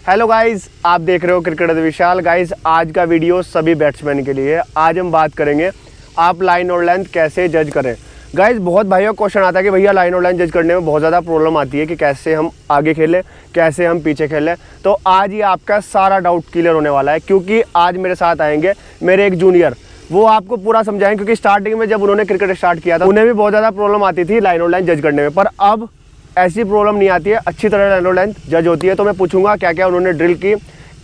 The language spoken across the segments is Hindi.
हेलो गाइस, आप देख रहे हो क्रिकेट विशाल। गाइस, आज का वीडियो सभी बैट्समैन के लिए है। आज हम बात करेंगे आप लाइन और लेंथ कैसे जज करें। गाइस, बहुत भाइयों को क्वेश्चन आता है कि भैया लाइन और लेंथ जज करने में बहुत ज़्यादा प्रॉब्लम आती है कि कैसे हम आगे खेलें, कैसे हम पीछे खेलें। तो आज ये आपका सारा डाउट क्लियर होने वाला है, क्योंकि आज मेरे साथ आएंगे मेरे एक जूनियर। वो आपको पूरा समझाएंगे, क्योंकि स्टार्टिंग में जब उन्होंने क्रिकेट स्टार्ट किया था उन्हें भी बहुत ज़्यादा प्रॉब्लम आती थी लाइन और लेंथ जज करने में, पर अब ऐसी प्रॉब्लम नहीं आती है, अच्छी तरह लाइन और लेंथ जज होती है। तो मैं पूछूंगा क्या क्या उन्होंने ड्रिल की,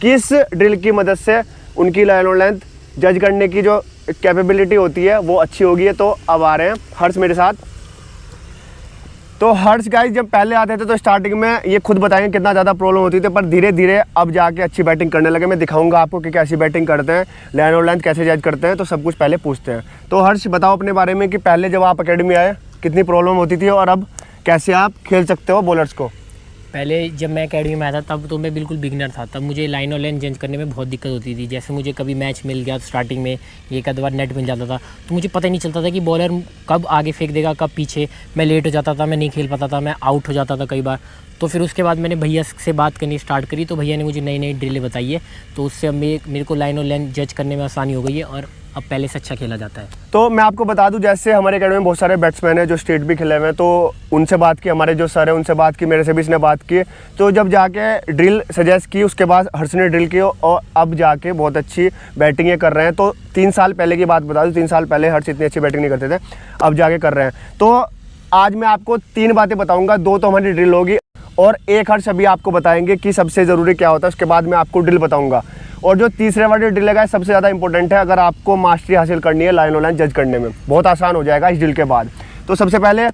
किस ड्रिल की मदद से उनकी लाइन और लेंथ जज करने की जो कैपेबिलिटी होती है वो अच्छी होगी है। तो अब आ रहे हैं हर्ष मेरे साथ। तो हर्ष गाइस जब पहले आते थे तो स्टार्टिंग में ये खुद बताएंगे कितना ज़्यादा प्रॉब्लम होती थी, पर धीरे धीरे अब जाके अच्छी बैटिंग करने लगे। मैं दिखाऊंगा आपको कि कैसी बैटिंग करते हैं, लाइन और लेंथ कैसे जज करते हैं। तो सब कुछ पहले पूछते हैं। तो हर्ष बताओ अपने बारे में कि पहले जब आप अकेडमी आए कितनी प्रॉब्लम होती थी और अब कैसे आप खेल सकते हो बॉलर्स को। पहले जब मैं एकेडमी में आया था तब तो मैं बिल्कुल बिगिनर था। तब मुझे लाइन और लेंथ जज करने में बहुत दिक्कत होती थी। जैसे मुझे कभी मैच मिल गया तो स्टार्टिंग में एक आध बार नेट मिल जाता था तो मुझे पता ही नहीं चलता था कि बॉलर कब आगे फेंक देगा कब पीछे। मैं लेट हो जाता था, मैं नहीं खेल पाता था, मैं आउट हो जाता था कई बार। तो फिर उसके बाद मैंने भैया से बात करनी स्टार्ट करी तो भैया ने मुझे नई नई ड्रिलें बताई है। तो उससे अब मेरे को लाइन और लेंथ जज करने में आसानी हो गई है और अब पहले से अच्छा खेला जाता है। तो मैं आपको बता दूं, जैसे हमारे अकेडमी में बहुत सारे बैट्समैन हैं जो स्टेट भी खेले हुए हैं, तो उनसे बात की, हमारे जो सर हैं उनसे बात की, मेरे से भी इसने बात की। तो जब जाके ड्रिल सजेस्ट की उसके बाद हर्ष ने ड्रिल की और अब जाके बहुत अच्छी बैटिंग ये कर रहे हैं। तो 3 साल पहले की बात बता दूं, 3 साल पहले हर्ष इतनी अच्छी बैटिंग नहीं करते थे, अब जाके कर रहे हैं। तो आज मैं आपको 3 बातें बताऊँगा, 2 तो हमारी ड्रिल होगी और एक हर्ष अभी आपको बताएंगे कि सबसे ज़रूरी क्या होता है। उसके बाद मैं आपको ड्रिल बताऊँगा। और जो तीसरे वाली ड्रिल है सबसे ज़्यादा इंपॉर्टेंट है, अगर आपको मास्टरी हासिल करनी है लाइन और लेंथ जज करने में, बहुत आसान हो जाएगा इस ड्रिल के बाद। तो सबसे पहले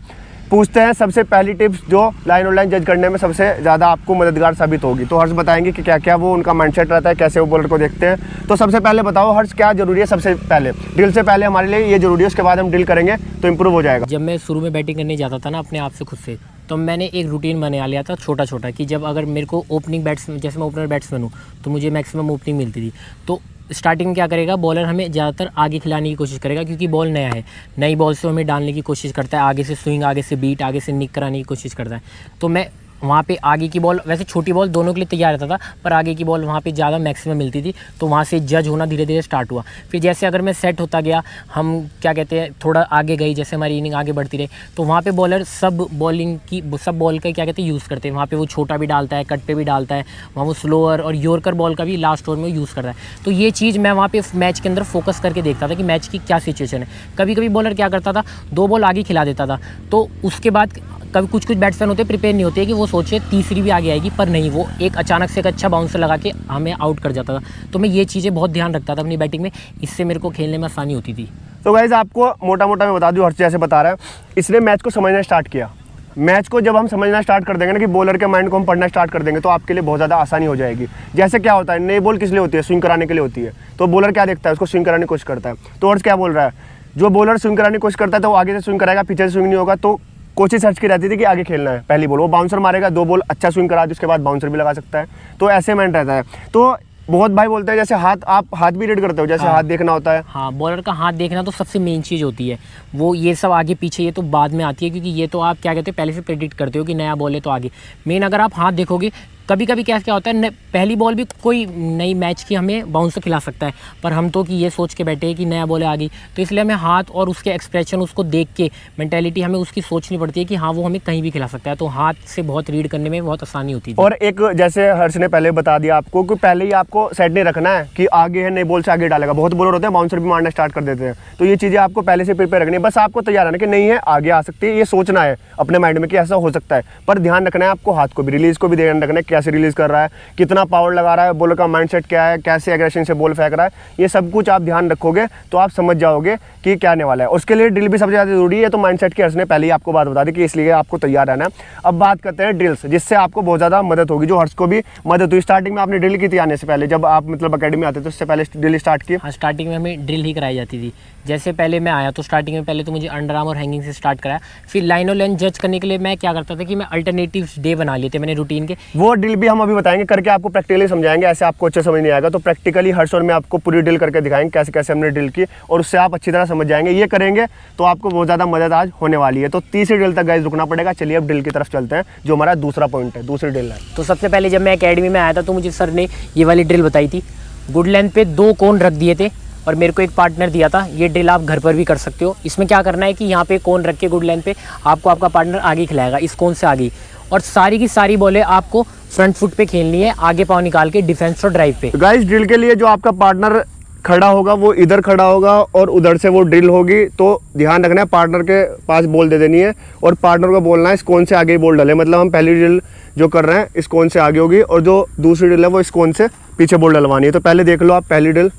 पूछते हैं सबसे पहली टिप्स जो लाइन और लेंथ जज करने में सबसे ज़्यादा आपको मददगार साबित होगी। तो हर्ष बताएंगे कि क्या क्या वो उनका माइंडसेट रहता है, कैसे वो बॉलर को देखते हैं। तो सबसे पहले बताओ हर्ष, क्या जरूरी है सबसे पहले ड्रिल से पहले हमारे लिए ये जरूरी है, उसके बाद हम ड्रिल करेंगे तो इंप्रूव हो जाएगा। जब मैं शुरू में बैटिंग करने जाता था ना अपने आप से खुद से, तो मैंने एक रूटीन बना लिया था छोटा छोटा कि जब अगर मेरे को ओपनिंग बैट्समैन, जैसे मैं ओपनर बैट्समैन हूँ तो मुझे मैक्सिमम ओपनिंग मिलती थी। तो स्टार्टिंग में क्या करेगा, बॉलर हमें ज़्यादातर आगे खिलाने की कोशिश करेगा क्योंकि बॉल नया है, नई बॉल से हमें डालने की कोशिश करता है, आगे से स्विंग, आगे से बीट, आगे से निक कराने की कोशिश करता है। तो मैं वहाँ पे आगे की बॉल, वैसे छोटी बॉल दोनों के लिए तैयार रहता था, पर आगे की बॉल वहाँ पे ज़्यादा मैक्सिमम मिलती थी। तो वहाँ से जज होना धीरे धीरे स्टार्ट हुआ। फिर जैसे अगर मैं सेट होता गया, हम क्या कहते हैं थोड़ा आगे गई, जैसे हमारी इनिंग आगे बढ़ती रही, तो वहाँ पे बॉलर सब बॉल का क्या कहते हैं यूज़ करते हैं। वहाँ पे वो छोटा भी डालता है, कट पे भी डालता है, वहाँ वो स्लोअर और यॉर्कर बॉल का भी लास्ट ओवर में यूज़ करता है। तो ये चीज़ मैं वहाँ पे मैच के अंदर फोकस करके देखता था कि मैच की क्या सिचुएशन है। कभी कभी बॉलर क्या करता था, 2 बॉल आगे खिला देता था, तो उसके बाद कभी कुछ बैट्समैन होते प्रिपेयर नहीं होते कि वो सोचे तीसरी भी आगे आएगी, पर नहीं, वो एक अचानक से एक अच्छा बाउंसर लगा के हमें आउट कर जाता था। तो मैं ये चीज़ें बहुत ध्यान रखता था अपनी बैटिंग में, इससे मेरे को खेलने में आसानी होती थी। तो गाइस आपको मोटा मोटा मैं बता दूं, हर्ष जैसे बता रहा है, इसने मैच को समझना स्टार्ट किया। मैच को जब हम समझना स्टार्ट कर देंगे ना, कि बॉलर के माइंड को हम पढ़ना स्टार्ट कर देंगे, तो आपके लिए बहुत ज़्यादा आसानी हो जाएगी। जैसे क्या होता है, नई बॉल किस लिए होती है, स्विंग कराने के लिए होती है। तो बॉलर क्या देखता है, उसको स्विंग कराने की कोशिश करता है। तो हर्ष क्या बोल रहा है, जो बॉलर स्विंग कराने की कोशिश करता है तो वो आगे से स्विंग कराएगा, पीछे से स्विंग नहीं होगा। तो कोशिश हर्ष की रहती थी कि आगे खेलना है, पहली बॉल वो बाउंसर मारेगा, 2 बॉल अच्छा स्विंग करा दे, उसके बाद बाउंसर भी लगा सकता है। तो ऐसे माइंड रहता है। तो बहुत भाई बोलते हैं जैसे आप हाथ भी रीड करते हो, जैसे हाथ देखना होता है। हाँ, बॉलर का हाथ देखना तो सबसे मेन चीज़ होती है। वो ये सब आगे पीछे ये तो बाद में आती है, क्योंकि ये तो आप क्या कहते हैं पहले से प्रेडिक्ट करते हो कि नया बॉल है तो आगे। मेन अगर आप हाथ देखोगे, कभी कभी क्या होता है, पहली बॉल भी कोई नई मैच की हमें बाउंसर खिला सकता है, पर हम तो कि ये सोच के बैठे हैं कि नया बॉल है आगे, तो इसलिए हमें हाथ और उसके एक्सप्रेशन, उसको देख के मेंटेलिटी हमें उसकी सोचनी पड़ती है कि हाँ वो हमें कहीं भी खिला सकता है। तो हाथ से बहुत रीड करने में बहुत आसानी होती है। और एक जैसे हर्ष ने पहले बता दिया आपको कि पहले ही आपको सेट नहीं रखना है कि आगे है, नई बॉल से आगे डालेगा। बहुत बॉलर होते हैं बाउंसर भी मारना स्टार्ट कर देते हैं। तो ये चीज़ें आपको पहले से प्रिपेयर रखनी है, बस आपको तैयार रहना कि नहीं है आगे आ सकती है, ये सोचना है अपने माइंड में कि ऐसा हो सकता है। पर ध्यान रखना है आपको, हाथ को भी, रिलीज़ को भी ध्यान रखना है, कैसे रिलीज़ कर रहा है, कितना पावर लगा रहा है, बॉलर का माइंडसेट क्या है, कैसे एग्रेशन से बॉल फेंक रहा है। ये सब कुछ आप ध्यान रखोगे तो आप समझ जाओगे कि क्या आने वाला है। उसके लिए ड्रिल भी सबसे ज़्यादा जरूरी है। तो माइंडसेट की हर्ष ने पहले ही आपको बात बता दी कि इसलिए आपको तैयार रहना है। अब बात करते हैं ड्रिल्स, जिससे आपको बहुत ज़्यादा मदद होगी, जो हर्ष को भी मदद हुई। स्टार्टिंग में आपने ड्रिल की थी आने से पहले, जब आप मतलब अकेडमी आते तो उससे पहले ड्रिल स्टार्ट की? हाँ, स्टार्टिंग में हमें ड्रिल ही कराई जाती थी। जैसे पहले मैं आया तो स्टार्टिंग में पहले तो मुझे अंडर आर्म और हैंगिंग से स्टार्ट कराया। फिर लाइन और लेंथ जज करने के लिए मैं क्या करता था कि मैं अल्टरनेटिव डे बना लिए थे मैंने रूटीन के। वो ड्रिल भी हम अभी बताएंगे, करके आपको प्रैक्टिकली समझाएंगे, ऐसे आपको अच्छे समझ नहीं आएगा। तो प्रैक्टिकली हर्ष और मैं आपको पूरी ड्रिल करके दिखाएंगे कैसे कैसे हमने ड्रिल की, और उससे आप अच्छी तरह समझ जाएंगे। ये करेंगे तो आपको बहुत ज़्यादा मदद आज होने वाली है। तो तीसरी ड्रिल तक गाइस रुकना पड़ेगा। चलिए अब ड्रिल की तरफ चलते हैं, जो हमारा दूसरा पॉइंट है, दूसरी ड्रिल है। तो सबसे पहले जब मैं एकेडमी में आया था तो मुझे सर ने ये वाली ड्रिल बताई थी। गुड लेंथ पे 2 कोन रख दिए थे और मेरे को एक पार्टनर दिया था। ये ड्रिल आप घर पर भी कर सकते हो। इसमें क्या करना है कि यहाँ पे कोन रख के गुड लेंथ पे आपको आपका पार्टनर आगे खिलाएगा, इस कोन से आगे, और सारी की सारी बॉलें आपको फ्रंट फुट पे खेलनी है, आगे पाँव निकाल के डिफेंस और ड्राइव पे। गाइस ड्रिल के लिए जो आपका पार्टनर खड़ा होगा वो इधर खड़ा होगा और उधर से वो ड्रिल होगी। तो ध्यान रखना है, पार्टनर के पास बॉल दे देनी है और पार्टनर को बोलना है इस कोन से आगे ही बॉल डाले। मतलब हम पहली ड्रिल जो कर रहे हैं इस कोन से आगे होगी और जो दूसरी ड्रिल है वो इस कोन से पीछे बॉल डलवानी है। तो पहले देख लो आप पहली ड्रिल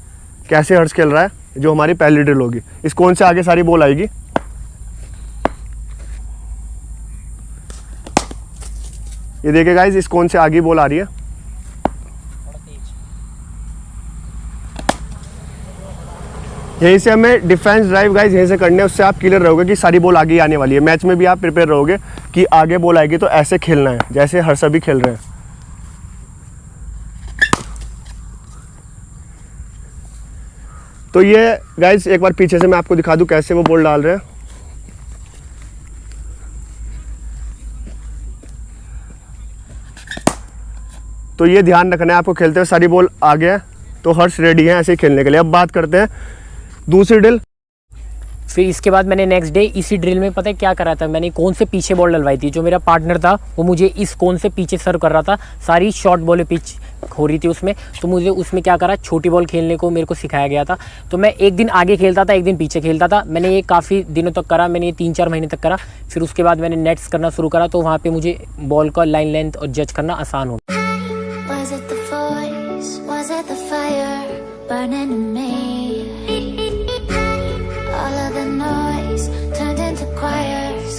कैसे हर्ष खेल रहा है। जो हमारी पहली ड्रिल होगी इस कोन से आगे सारी बॉल आएगी। ये देखिए गाइस, इस कोन से आगे बॉल आ रही है। यहीं से हमें डिफेंस ड्राइव गाइस यहीं से करने हैं, उससे आप क्लियर रहोगे कि सारी बॉल आगे ही आने वाली है। मैच में भी आप प्रिपेयर रहोगे कि आगे बॉल आएगी तो ऐसे खेलना है जैसे हर्ष भी खेल रहे हैं। तो ये गाइस एक बार पीछे से मैं आपको दिखा दूं कैसे वो बॉल डाल रहे हैं। तो ये ध्यान रखना है आपको, खेलते हुए सारी बॉल आगे है तो हर्ष रेडी है ऐसे ही खेलने के लिए। अब बात करते हैं दूसरी ड्रिल। फिर इसके बाद मैंने नेक्स्ट डे इसी ड्रिल में पता है क्या करा था, मैंने कोन से पीछे बॉल डलवाई थी। जो मेरा पार्टनर था वो मुझे इस कोन से पीछे सर्व कर रहा था, सारी शॉर्ट बॉलें पिच हो रही थी उसमें। तो मुझे उसमें क्या करा, छोटी बॉल खेलने को मेरे को सिखाया गया था। तो मैं एक दिन आगे खेलता था, एक दिन पीछे खेलता था। मैंने ये काफ़ी दिनों तक करा, मैंने ये 3-4 महीने तक करा। फिर उसके बाद मैंने नेट्स करना शुरू करा, तो वहाँ पर मुझे बॉल का लाइन लेंथ और जज करना आसान हो।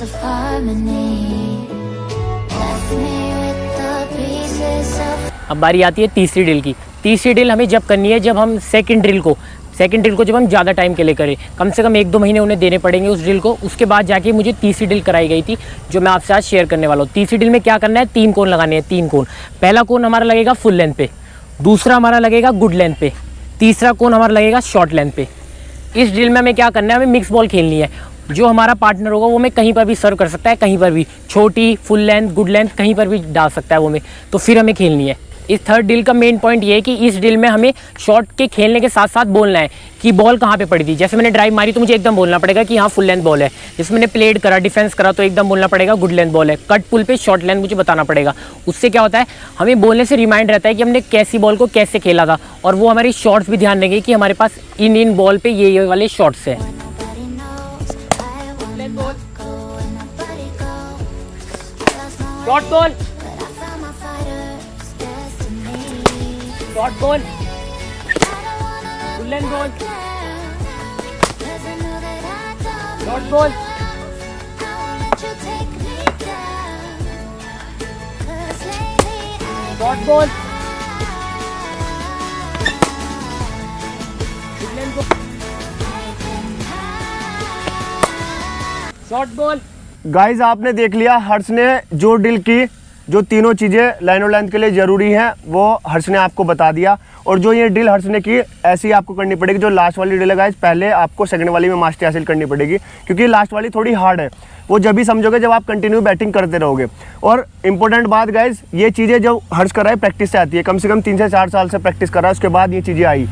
Of harmony left me with the pieces of. अब बारी आती है तीसरी ड्रिल की। तीसरी ड्रिल हमें जब करनी है जब हम सेकंड ड्रिल को जब हम ज़्यादा टाइम के लिए करें, कम से कम 1-2 महीने उन्हें देने पड़ेंगे उस ड्रिल को। उसके बाद जाके मुझे तीसरी ड्रिल कराई गई थी जो मैं आपसे आज शेयर करने वाला हूँ। तीसरी ड्रिल में क्या करना है, 3 कोन लगाने हैं, 3 कोन। पहला कोन हमारा लगेगा फुल लेंथ पे, दूसरा हमारा लगेगा गुड लेंथ पे, तीसरा कोन हमारा लगेगा शॉर्ट लेंथ पे। इस ड्रिल में हमें क्या करना है, हमें मिक्स बॉल खेलनी है। जो हमारा पार्टनर होगा वो मैं कहीं पर भी सर्व कर सकता है, कहीं पर भी, छोटी, फुल लेंथ, गुड लेंथ, कहीं पर भी डाल सकता है वो में। तो फिर हमें खेलनी है। इस थर्ड ड्रिल का मेन पॉइंट ये है कि इस ड्रिल में हमें शॉट के खेलने के साथ साथ बोलना है कि बॉल कहाँ पे पड़ी थी। जैसे मैंने ड्राइव मारी तो मुझे एकदम बोलना पड़ेगा कि हाँ फुल लेंथ बॉल है। जैसे मैंने प्लेड करा, डिफेंस करा, तो एकदम बोलना पड़ेगा गुड लेंथ बॉल है। कट पुल पे शॉर्ट लेंथ मुझे बताना पड़ेगा। उससे क्या होता है, हमें बोलने से रिमाइंड रहता है कि हमने कैसी बॉल को कैसे खेला था, और वो हमारी शॉट्स भी ध्यान रखेंगे कि हमारे पास इन बॉल पे ये वाले शॉट्स है। Short ball, short ball, full length ball, short ball, short ball, full length ball, short ball. Guys आपने देख लिया हर्ष ने जो ड्रिल की, जो तीनों चीज़ें लाइन और लेंथ के लिए ज़रूरी हैं वो हर्ष ने आपको बता दिया। और जो ये ड्रिल हर्ष ने की ऐसी ही आपको करनी पड़ेगी। जो लास्ट वाली ड्रिल है गाइज, पहले आपको सेकंड वाली में मास्टरी हासिल करनी पड़ेगी, क्योंकि लास्ट वाली थोड़ी हार्ड है। वो जब भी समझोगे जब आप कंटिन्यू बैटिंग करते रहोगे। और इंपॉर्टेंट बात गाइज, ये चीज़ें जो हर्ष कर रहा है प्रैक्टिस से आती है। कम से कम 3 से 4 साल से प्रैक्टिस कर रहा है, उसके बाद ये चीज़ें आई,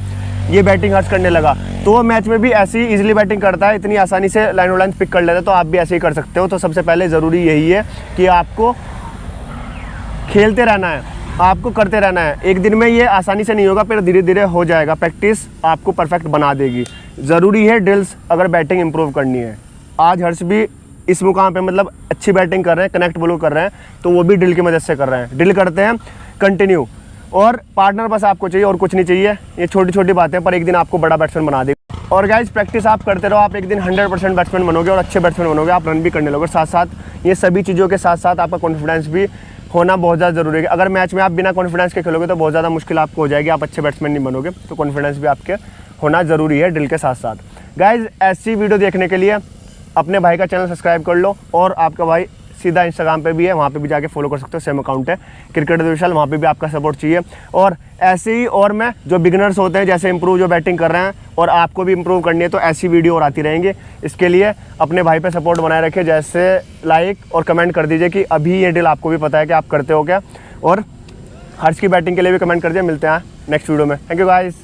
ये बैटिंग हर्ष करने लगा। तो वो मैच में भी ऐसी ही ईजिली बैटिंग करता है, इतनी आसानी से लाइन और लेंथ पिक कर लेता है। तो आप भी ऐसे ही कर सकते हो। तो सबसे पहले ज़रूरी यही है कि आपको खेलते रहना है, आपको करते रहना है। एक दिन में ये आसानी से नहीं होगा, फिर धीरे धीरे हो जाएगा। प्रैक्टिस आपको परफेक्ट बना देगी। ज़रूरी है ड्रिल्स अगर बैटिंग इंप्रूव करनी है। आज हर्ष भी इस मुकाम पे मतलब अच्छी बैटिंग कर रहे हैं, कनेक्ट बॉल कर रहे हैं, तो वो भी ड्रिल की मदद से कर रहे हैं। ड्रिल करते हैं कंटिन्यू, और पार्टनर बस आपको चाहिए और कुछ नहीं चाहिए। ये छोटी छोटी बातें पर एक दिन आपको बड़ा बैट्समैन बना देगी। और गाइज प्रैक्टिस आप करते रहो, आप एक दिन 100% बैट्समैन बनोगे और अच्छे बैट्समैन बनोगे। आप रन भी करने लगोगे। साथ साथ ये सभी चीज़ों के साथ साथ आपका कॉन्फिडेंस भी होना बहुत ज़्यादा ज़रूरी है। अगर मैच में आप बिना कॉन्फिडेंस के खेलोगे तो बहुत ज़्यादा मुश्किल आपको हो जाएगी, आप अच्छे बैट्समैन नहीं बनोगे। तो कॉन्फिडेंस भी आपके होना ज़रूरी है ड्रिल के साथ साथ। गाइज ऐसी वीडियो देखने के लिए अपने भाई का चैनल सब्सक्राइब कर लो, और आपका भाई सीधा इंस्टाग्राम पे भी है, वहाँ पे भी जाके फॉलो कर सकते हो, सेम अकाउंट है क्रिकेट विशाल, वहाँ पे भी आपका सपोर्ट चाहिए। और ऐसे ही और मैं जो बिगिनर्स होते हैं जैसे इंप्रूव जो बैटिंग कर रहे हैं और आपको भी इंप्रूव करनी है तो ऐसी वीडियो और आती रहेंगी। इसके लिए अपने भाई पे सपोर्ट बनाए रखें, जैसे लाइक और कमेंट कर दीजिए कि अभी ये डील आपको भी पता है कि आप करते हो क्या, और हर्ष की बैटिंग के लिए भी कमेंट कर दिए। मिलते हैं नेक्स्ट वीडियो में। Thank you guys.